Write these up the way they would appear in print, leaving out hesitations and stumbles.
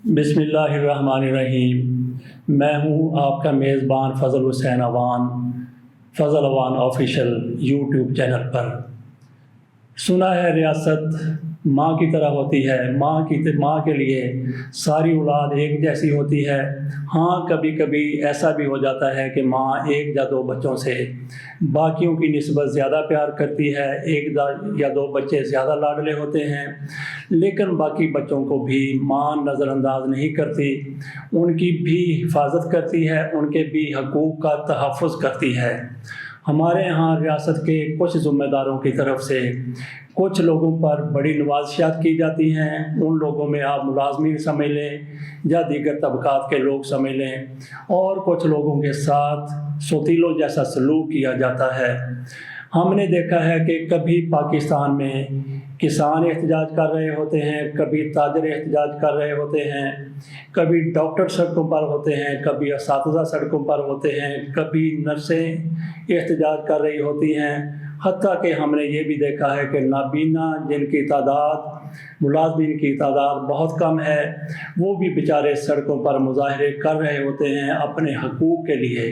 बिस्मिल्लाहिर्रहमानिर्रहीम। मैं हूँ आपका मेज़बान Fazal Hussain Awan, Fazal Awan official YouTube channel पर। सुना है रियासत माँ की तरह होती है, माँ के लिए सारी औलाद एक जैसी होती है। हाँ, कभी कभी ऐसा भी हो जाता है कि माँ एक या दो बच्चों से बाकियों की निस्बत ज़्यादा प्यार करती है, एक या दो बच्चे ज़्यादा लाडले होते हैं, लेकिन बाकी बच्चों को भी माँ नज़रअंदाज नहीं करती, उनकी भी हिफाजत करती है, उनके भी हकूक़ का तहफ़्फ़ुज़ करती है। हमारे यहाँ रियासत के कुछ ज़िम्मेदारों की तरफ से कुछ लोगों पर बड़ी नवाज़िशात की जाती हैं। उन लोगों में आप मुलाज़मीन समझ लें या दीगर तबक़ात के लोग समझ लें, और कुछ लोगों के साथ सौतीलों जैसा सलूक किया जाता है। हमने देखा है कि कभी पाकिस्तान में किसान एहतजाज कर रहे होते हैं, कभी ताजर एहतजाज कर रहे होते हैं, कभी डॉक्टर सड़कों पर होते हैं, कभी असातिज़ा सड़कों पर होते हैं, कभी नर्सें एहतजाज कर रही होती हैं। हत्ता कि हमने ये भी देखा है कि नाबीना जिनकी तादाद, मुलाज़मीन की तादाद बहुत कम है, वो भी बेचारे सड़कों पर मुज़ाहरे कर रहे होते हैं अपने हकूक़ के लिए।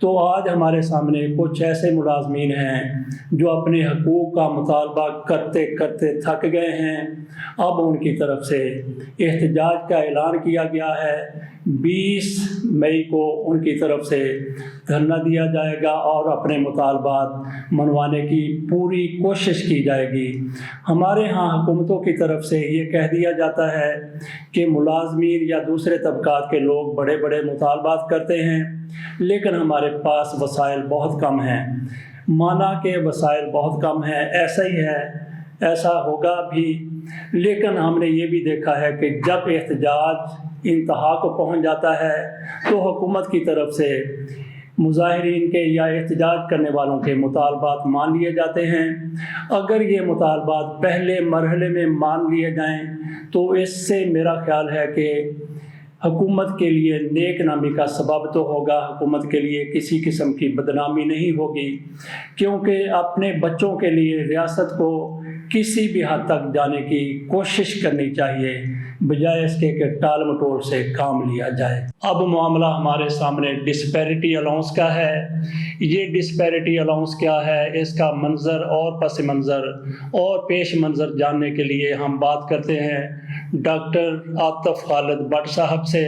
तो आज हमारे सामने कुछ ऐसे मुलाज़मीन हैं जो अपने हकूक़ का मुतालबा करते करते थक गए हैं। अब उनकी तरफ से एहतजाज का ऐलान किया गया है। 20 मई को उनकी तरफ से धरना दिया जाएगा और अपने मुतालबात मनवाने की पूरी कोशिश की जाएगी। हमारे यहाँ हुकूमतों की तरफ से ये कह दिया जाता है कि मुलाज़मीन या दूसरे तबक़ात के लोग बड़े बड़े मुतालबात करते हैं, लेकिन हमारे पास वसाइल बहुत कम हैं। माना कि वसाइल बहुत कम हैं, ऐसा ही है, ऐसा होगा भी, लेकिन हमने ये भी देखा है कि जब एहतजाज इंतहा को पहुंच जाता है तो हुकूमत की तरफ से मुजाहिरीन के या एहतजाज करने वालों के मुतालबात मान लिए जाते हैं। अगर ये मुतालबात पहले मरहले में मान लिए जाएं तो इससे मेरा ख्याल है कि हुकूमत के लिए नेक नामी का सबब तो होगा, हुकूमत के लिए किसी किस्म की बदनामी नहीं होगी, क्योंकि अपने बच्चों के लिए रियासत को किसी भी हद तक जाने की कोशिश करनी चाहिए, बजाय इसके कि टाल मटोल से काम लिया जाए। अब मामला हमारे सामने डिस्पैरिटी अलाउंस का है। ये डिस्पैरिटी अलाउंस क्या है, इसका मंजर और पस मंज़र और पेश मंज़र जानने के लिए हम बात करते हैं डॉक्टर आतिफ खालिद भट्ट साहब से।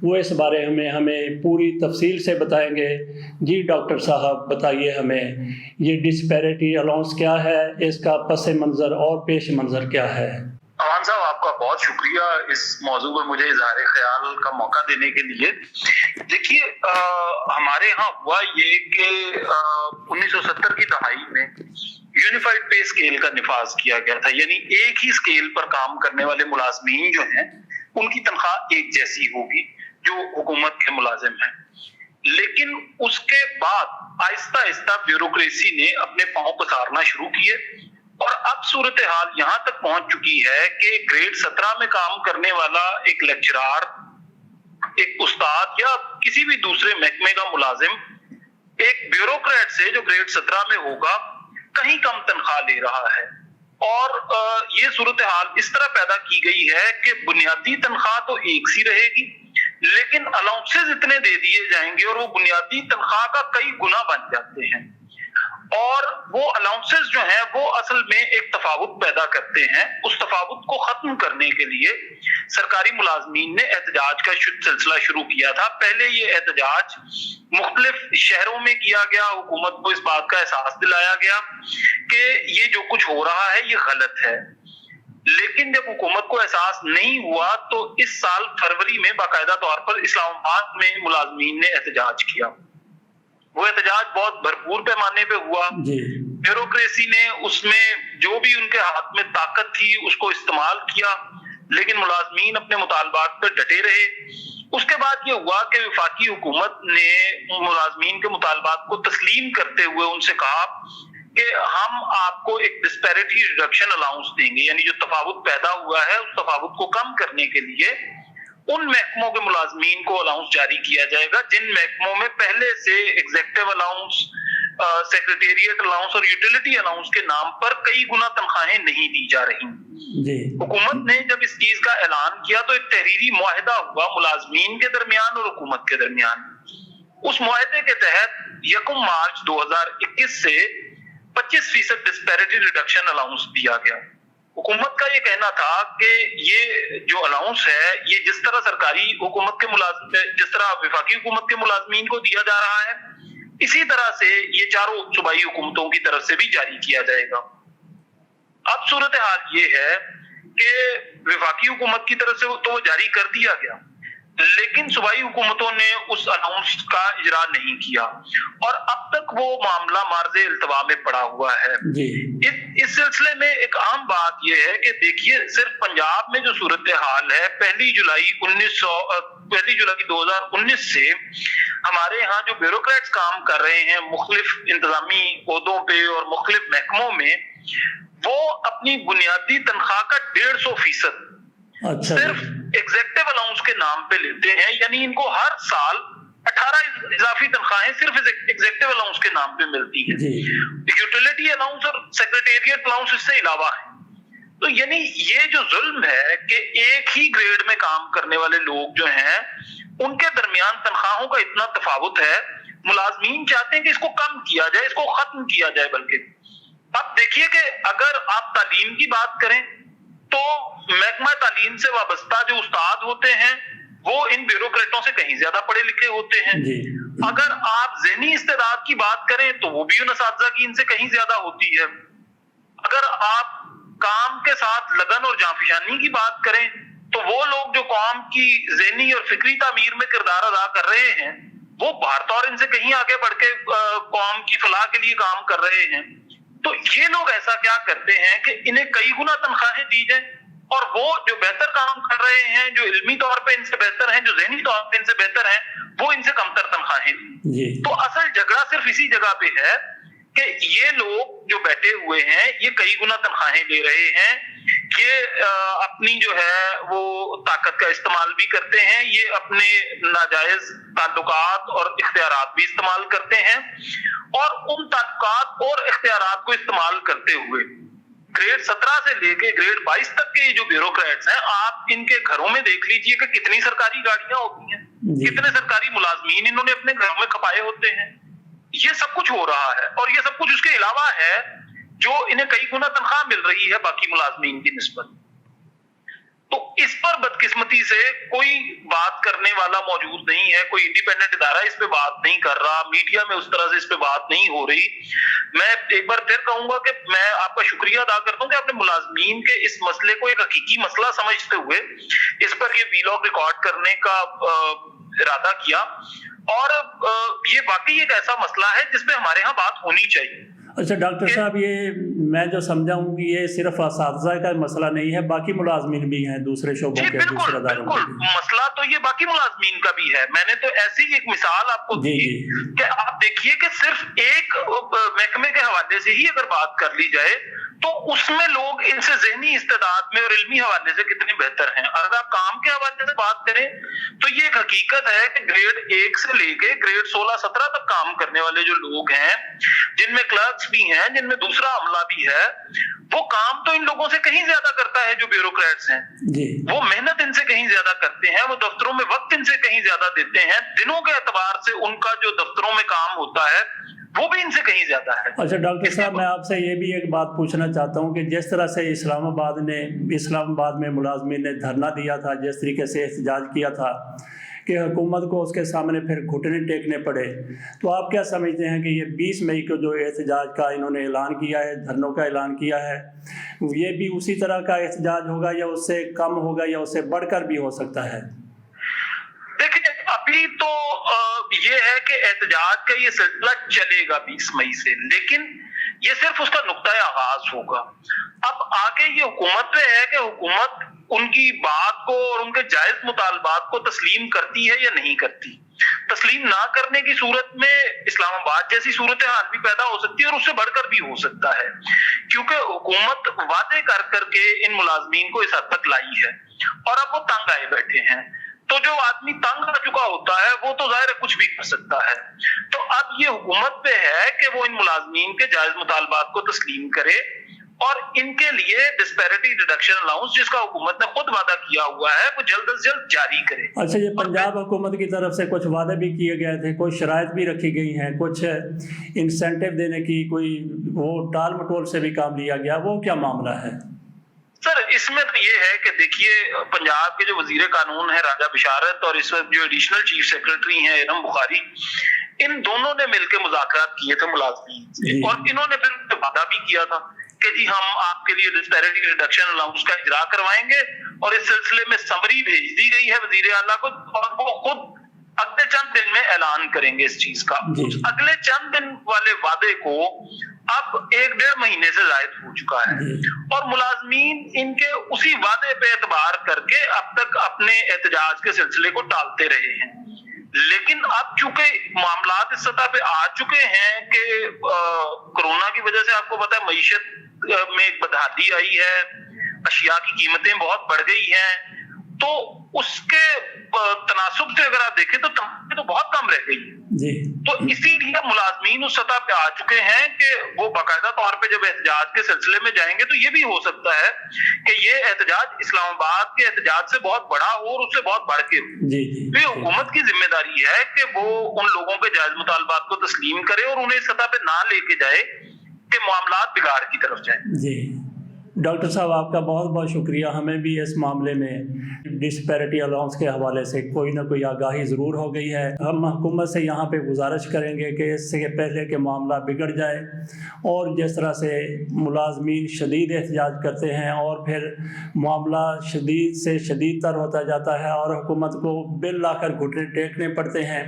वो इस बारे में हमें पूरी तफसील से बताएंगे। जी डॉक्टर साहब, बताइए हमें ये डिस्पैरिटी अलाउंस क्या है, इसका पस मंज़र और पेश मंज़र क्या है। अवान साहब, आपका बहुत शुक्रिया इस मौजू पर मुझे इज़हार ख्याल का मौका देने के लिए। देखिए, हमारे यहाँ हुआ ये कि 1970 की दहाई में यूनिफाइड पे स्केल का निफाज किया गया था, यानी एक ही स्केल पर काम करने वाले मुलाजमीन जो हैं उनकी तनख्वाह एक जैसी होगी जो हुकूमत के मुलाजिम हैं। लेकिन उसके बाद आहिस्ता आहिस्ता ब्यूरोक्रेसी ने अपने पांव पसारना शुरू किए और अब सूरत हाल यहाँ तक पहुंच चुकी है कि ग्रेड 17 में काम करने वाला एक लेक्चरार, एक उस्ताद या किसी भी दूसरे महकमे का मुलाजिम एक ब्यूरोक्रेट से जो ग्रेड 17 में होगा कहीं कम तनख्वाह ले रहा है। और ये सूरत हाल इस तरह पैदा की गई है कि बुनियादी तनख्वाह तो एक सी रहेगी, लेकिन अलाउंसेस इतने दे दिए जाएंगे और वो बुनियादी तनख्वाह का कई गुना बन जाते हैं। और वो अलाउंसेस जो हैं वो असल में एक तफावत पैदा करते हैं। उस तफावत को खत्म करने के लिए सरकारी मुलाजमीन ने एहतजाज का सिलसिला शुरू किया था। पहले ये एहतजाज मुख्तलिफ शहरों में किया गया, हुकूमत को इस बात का एहसास दिलाया गया कि ये जो कुछ हो रहा है ये गलत है। लेकिन जब हुकूमत को एहसास नहीं हुआ तो इस साल फरवरी में बाकायदा तौर पर इस्लामाबाद में मुलाजमीन ने एहतजाज किया। वो एहतजाज बहुत भरपूर पैमाने पे हुआ। ब्यूरोक्रेसी ने उसमें जो भी उनके हाथ में ताकत थी उसको इस्तेमाल किया, लेकिन मुलाजमीन अपने मुतालबात पर डटे रहे। उसके बाद ये हुआ कि वफाकी हुकूमत ने मुलाजमीन के मुतालबात को तस्लीम करते हुए उनसे कहा कि हम आपको एक डिस्पैरिटी रिडक्शन अलाउंस देंगे, यानी जो तफावत पैदा हुआ है उस तफावत को कम करने के लिए उन महकमों के मुलाजमीन को अलाउंस जारी किया जाएगा जिन महकमों में पहले से एग्जेक्टिव अलाउंस सेक्रेटेरिएट अलाउंस और यूटिलिटी अलाउंस के नाम पर कई गुना तनख्वाहें नहीं दी जा रही। जी। हुकूमत ने जब इस चीज का ऐलान किया तो एक तहरीरी मुआहिदा हुआ मुलाजमीन के दरमियान और हुकूमत के दरमियान। उस मुआहिदे के तहत 1 मार्च 2021 से 25% डिस्पैरिटी रिडक्शन अलाउंस दिया गया। हुकूमत का ये कहना था कि ये जो अलाउंस है ये जिस तरह सरकारी हुकूमत के जिस तरह वफाकी हुकूमत के मुलाजमीन को दिया जा रहा है इसी तरह से ये चारों सूबाई हुकूमतों की तरफ से भी जारी किया जाएगा। अब सूरत हाल ये है कि वफाकी हुकूमत की तरफ से तो वो जारी कर दिया गया, लेकिन सूबाई हुकूमतों ने उस अनाउंस का इजरा नहीं किया और अब तक वो मामला मार्ज़े इल्तवा में पड़ा हुआ है। इस सिलसिले में एक अहम बात यह है कि देखिए सिर्फ पंजाब में जो सूरत हाल है 1 जुलाई 2019 से हमारे यहाँ जो ब्यूरोक्रेट्स काम कर रहे हैं मुख्तलिफ इंतजामी ओहदों पे और मुख्तलिफ महकमों में, वो अपनी बुनियादी तनख्वाह का 150% सिर्फ एग्जेक्टिव अलाउंस के नाम पे लेते हैं। यानी इनको हर साल 18 इजाफी तनख्वाहें सिर्फ एग्जेक्टिव अलाउंस के नाम पे मिलती है। यूटिलिटी अलाउंस और सेक्रेटेरिएट अलाउंस इससे अलावा है। तो यानी ये जो जुल्म है कि एक ही ग्रेड में काम करने वाले लोग जो हैं उनके दरमियान तनख्वाहों का इतना तफावत है, मुलाजमीन चाहते हैं कि इसको कम किया जाए, इसको खत्म किया जाए। बल्कि अब देखिए कि अगर आप तालीम की बात करें तो महकमा तालीम से वाबस्ता जो उस्ताद होते हैं वो इन ब्यूरोक्रेटों से कहीं ज्यादा पढ़े लिखे होते हैं। अगर आप ज़हनी इस्तेदाद की बात करें तो वो भी उन असातिज़ा की इनसे कहीं ज्यादा होती है। अगर आप काम के साथ लगन और जांफिशानी की बात करें तो वो लोग जो कौम की ज़हनी और फिक्री तामीर में किरदार अदा कर रहे हैं वो भारत और इनसे कहीं आगे बढ़ के कौम की फलाह के लिए काम कर रहे हैं। तो ये लोग ऐसा क्या करते हैं कि इन्हें कई गुना तनख्वाहें दी जाए और वो जो बेहतर काम कर रहे हैं, जो इल्मी तौर पे इनसे बेहतर हैं, जो ज़हनी तौर पे इनसे बेहतर हैं, वो इनसे कमतर तनख्वाहें दी। तो असल झगड़ा सिर्फ इसी जगह पे है कि ये लोग जो बैठे हुए हैं ये कई गुना तनख्वाहें ले रहे हैं, ये अपनी जो है वो ताकत का इस्तेमाल भी करते हैं, ये अपने नाजायज ताल्लुकात और इख्तियारात भी इस्तेमाल करते हैं और उन ताल्लुकात और इख्तियारात को इस्तेमाल करते हुए ग्रेड 17 से लेके ग्रेड 22 तक के जो ब्यूरोक्रेट्स हैं, आप इनके घरों में देख लीजिए कि कितनी सरकारी गाड़ियां होती हैं, कितने सरकारी मुलाजमीन इन्होंने अपने घरों में खपाए होते हैं। ये सब कुछ हो रहा है और ये सब कुछ उसके अलावा है जो इन्हें कई गुना तनख्वाह मिल रही है बाकी मुलाजमीन की निस्बत। तो इस पर बदकिस्मती से कोई बात करने वाला मौजूद नहीं है, कोई इंडिपेंडेंट इदारा इस पे बात नहीं कर रहा, मीडिया में उस तरह से इस पे बात नहीं हो रही। मैं एक बार फिर कहूंगा कि मैं आपका शुक्रिया अदा करता हूं कि आपने मुलाजमीन के इस मसले को एक हकीकी मसला समझते हुए इस पर ये वीलॉग रिकॉर्ड करने का इरादा किया और ये वाकई एक ऐसा मसला है जिसपे हमारे यहाँ बात होनी चाहिए। अच्छा डॉक्टर साहब, ये मैं जो समझा हूँ कि ये सिर्फ असातिज़ा का मसला नहीं है, बाकी मुलाजमीन भी हैं दूसरे शोबों के, दूसरे अदारों के। मसला तो ये बाकी मुलाजमीन का भी है। मैंने तो ऐसी एक मिसाल आपको दी कि आप देखिए कि सिर्फ एक महकमे के हवाले से ही अगर बात कर ली जाए तो उसमें लोग इनसे ज़हनी इस्तेदाद में और इल्मी हवाले से कितने बेहतर हैं। अगर आप काम के हवाले से बात करें तो ये एक हकीकत है कि ग्रेड 1 से लेके ग्रेड 16-17 तक काम करने वाले जो लोग हैं, जिनमें क्लर्क्स भी हैं, जिनमें दूसरा अमला भी है, वो काम तो इन लोगों से कहीं ज्यादा करता है जो ब्यूरोक्रेट्स हैं। वो मेहनत इनसे कहीं ज्यादा करते हैं, वो दफ्तरों में वक्त इनसे कहीं ज्यादा देते हैं, दिनों के एतबार से उनका जो दफ्तरों में काम होता है वो भी इनसे कहीं ज्यादा है। अच्छा डॉक्टर साहब, मैं आपसे ये भी एक बात पूछना चाहता हूँ कि जिस तरह से इस्लामाबाद में मुलाजमीन ने धरना दिया था, जिस तरीके से एहतजाज किया था कि हुकूमत को उसके सामने फिर घुटने टेकने पड़े, तो आप क्या समझते हैं कि ये 20 मई को जो एहतजाज का इन्होंने ऐलान किया है, धरनों का ऐलान किया है, ये भी उसी तरह का एहतजाज होगा या उससे कम होगा या उससे बढ़कर भी हो सकता है? देखिए, अभी तो ये है कि एहतजाज का ये सिलसिला चलेगा 20 मई से, लेकिन ये सिर्फ उसका नुक्ता आगाज होगा। अब आगे ये हुकूमत पे है कि हुकूमत उनकी बात को और उनके जायज मुतालबात को तस्लीम करती है या नहीं करती। तस्लीम ना करने की सूरत में इस्लामाबाद जैसी सूरत हाल भी पैदा हो सकती है और उससे बढ़कर भी हो सकता है, क्योंकि हुकूमत वादे कर करके इन मुलाजमीन को इस हद तक लाई है और अब वो तंग आए बैठे हैं। तो जो आदमी तंग आ चुका होता है वो तो जाहिर है कुछ भी कर सकता है। तो अब ये हुकूमत पे है कि वो इन मुलाजमीन के जायज मुतालबात को तस्लीम करे और इनके लिए डिस्पैरिटी रिडक्शन अलाउंस जिसका हुकूमत ने खुद वादा किया हुआ है वो जल्द से जल्द जारी करे। अच्छा, ये पंजाब हुकूमत की तरफ से कुछ वादे भी किए गए थे, कुछ शराइत भी रखी गई हैं, कुछ इंसेंटिव देने की कोई वो टाल मटोल से भी काम लिया गया, वो क्या मामला है? सर इसमें तो ये है कि देखिए पंजाब के जो वजीर कानून है राजा बिशारत और इस वक्त जो एडिशनल चीफ सेक्रेटरी हैं इरम बुखारी, इन दोनों ने मिलकर मुज़ाकरात किए थे मुलाजमीन से और इन्होंने फिर वादा भी किया था कि जी हम आपके लिए डिस्पैरिटी रिडक्शन अलाउंस का इजरा करवाएंगे और इस सिलसिले में समरी भेज दी गई है वजीर आला को और वो खुद अगले चंद दिन में ऐलान करेंगे इस चीज का। अगले चंद दिन वाले वादे को अब 1-1.5 महीने से जायद हो चुका है और मुलाजमीन इनके उसी वादे पे एतबार करके अब तक अपने एहतजाज के सिलसिले को टालते रहे हैं। लेकिन अब चूंकि मामलात इस सतह पे आ चुके हैं कि कोरोना की वजह से आपको पता है मईशत में एक बदहाली आई है, अशिया की कीमतें बहुत बढ़ गई हैं, तो उसके तनासुब से अगर आप देखें तो तनख्वाहें तो बहुत कम रह गई है। तो इसीलिए मुलाजमीन उस सतह पे आ चुके हैं कि वो बाकायदा तौर पे जब एहतजाज के सिलसिले में जाएंगे तो ये भी हो सकता है कि ये एहतजाज इस्लामाबाद के एहतजाज से बहुत बड़ा हो और उससे बहुत बढ़ के हो। तो ये हुकूमत की जिम्मेदारी है कि वो उन लोगों के जायज मुतालबात को तस्लीम करे और उन्हें इस सतह पे ना लेके जाए कि मामलात बिगाड़ की तरफ जाए। जी डॉक्टर साहब, आपका बहुत बहुत शुक्रिया। हमें भी इस मामले में डिस्पैरिटी अलाउंस के हवाले से कोई ना कोई आगाही ज़रूर हो गई है। हम हुकूमत से यहाँ पे गुजारिश करेंगे कि इससे पहले कि मामला बिगड़ जाए और जिस तरह से मुलाजमीन शदीद एहतजाज करते हैं और फिर मामला शदीद से शदीद तर होता जाता है और हुकूमत को बिल लाकर घुटने टेकने पड़ते हैं,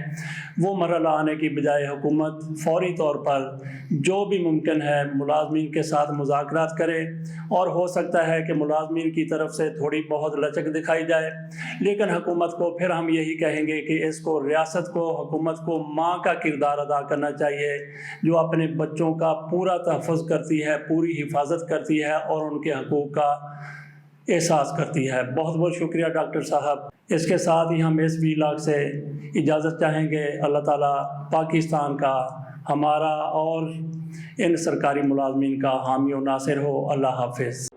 वो मरहला आने की बजाय हुकूमत फ़ौरी तौर पर जो भी मुमकिन है मुलाजमीन के साथ मुज़ाकरात करे और हो सकता है कि मुलाजमीन की तरफ से थोड़ी बहुत लचक दिखाई जाए, लेकिन हुकूमत को फिर हम यही कहेंगे कि इसको रियासत को हुकूमत को माँ का किरदार अदा करना चाहिए जो अपने बच्चों का पूरा तहफ़्फ़ुज़ करती है, पूरी हिफाजत करती है और उनके हकूक़ का एहसास करती है। बहुत बहुत शुक्रिया डॉक्टर साहब। इसके साथ ही हम इस वीलॉग से इजाज़त चाहेंगे। अल्लाह ताला पाकिस्तान का, हमारा और इन सरकारी मुलाजमीन का हामी और नासिर हो। अल्लाह हाफिज़।